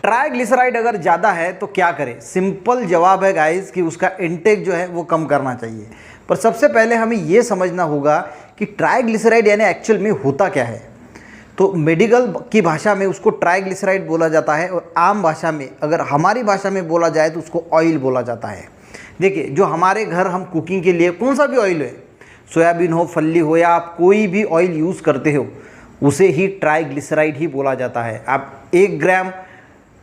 Triglyceride अगर ज़्यादा है तो क्या करें? सिंपल जवाब है गाइस कि उसका इंटेक जो है वो कम करना चाहिए। पर सबसे पहले हमें ये समझना होगा कि ट्राइग्लिसराइड यानी एक्चुअल में होता क्या है। तो मेडिकल की भाषा में उसको ट्राइग्लिसराइड बोला जाता है और आम भाषा में, अगर हमारी भाषा में बोला जाए तो उसको ऑयल बोला जाता है। देखिए, जो हमारे घर हम कुकिंग के लिए कोई सा भी ऑयल है, सोयाबीन हो, फल्ली हो, या आप कोई भी ऑयल यूज़ करते हो, उसे ही ट्राइग्लिसराइड ही बोला जाता है। आप 1 ग्राम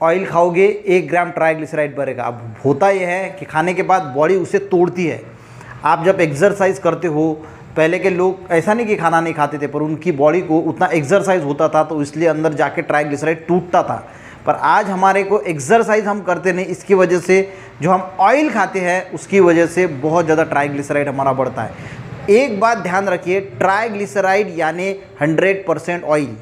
ऑयल खाओगे, 1 ग्राम ट्राइग्लिसराइड बढ़ेगा। अब होता यह है कि खाने के बाद बॉडी उसे तोड़ती है। आप जब एक्सरसाइज करते हो, पहले के लोग ऐसा नहीं कि खाना नहीं खाते थे, पर उनकी बॉडी को उतना एक्सरसाइज होता था तो इसलिए अंदर जाके ट्राइग्लिसराइड टूटता था। पर आज हमारे को एक्सरसाइज हम करते नहीं, इसकी वजह से जो हम ऑयल खाते हैं उसकी वजह से बहुत ज़्यादा ट्राइग्लिसराइड हमारा बढ़ता है। एक बात ध्यान रखिए, ट्राइग्लिसराइड यानी 100% ऑयल।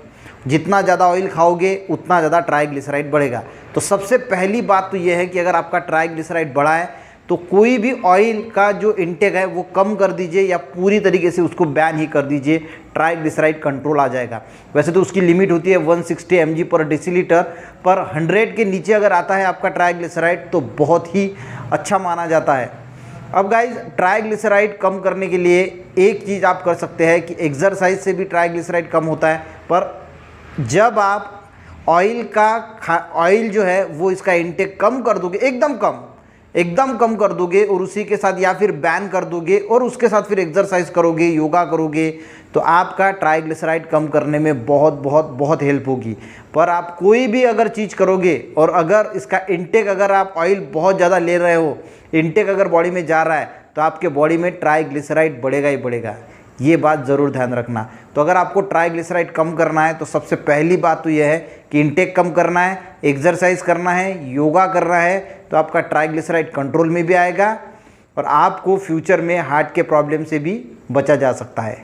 जितना ज़्यादा ऑयल खाओगे उतना ज़्यादा ट्राइग्लिसराइड बढ़ेगा। तो सबसे पहली बात तो यह है कि अगर आपका ट्राइग्लिसराइड बढ़ा है तो कोई भी ऑयल का जो इंटेक है वो कम कर दीजिए या पूरी तरीके से उसको बैन ही कर दीजिए, ट्राइग्लिसराइड कंट्रोल आ जाएगा। वैसे तो उसकी लिमिट होती है 160 mg/dl, पर 100 के नीचे अगर आता है आपका ट्राइग्लिसराइड तो बहुत ही अच्छा माना जाता है। अब गाइज, ट्राइग्लिसराइड कम करने के लिए एक चीज़ आप कर सकते हैं कि एक्सरसाइज से भी ट्राइग्लिसराइड कम होता है। पर जब आप ऑयल जो है वो इसका इंटेक कम कर दोगे, एकदम कम कर दोगे, और उसी के साथ या फिर बैन कर दोगे और उसके साथ फिर एक्सरसाइज करोगे, योगा करोगे, तो आपका ट्राइग्लिसराइड कम करने में बहुत हेल्प होगी। पर आप कोई भी अगर चीज़ करोगे और अगर इसका इंटेक, अगर आप ऑयल बहुत ज़्यादा ले रहे हो, इंटेक अगर बॉडी में जा रहा है, तो आपके बॉडी में ट्राइग्लिसराइड बढ़ेगा ही बढ़ेगा। ये बात ज़रूर ध्यान रखना। तो अगर आपको ट्राइग्लिसराइड कम करना है तो सबसे पहली बात तो यह है कि इंटेक कम करना है, एक्सरसाइज करना है, योगा करना है, तो आपका ट्राइग्लिसराइड कंट्रोल में भी आएगा और आपको फ्यूचर में हार्ट के प्रॉब्लम से भी बचा जा सकता है।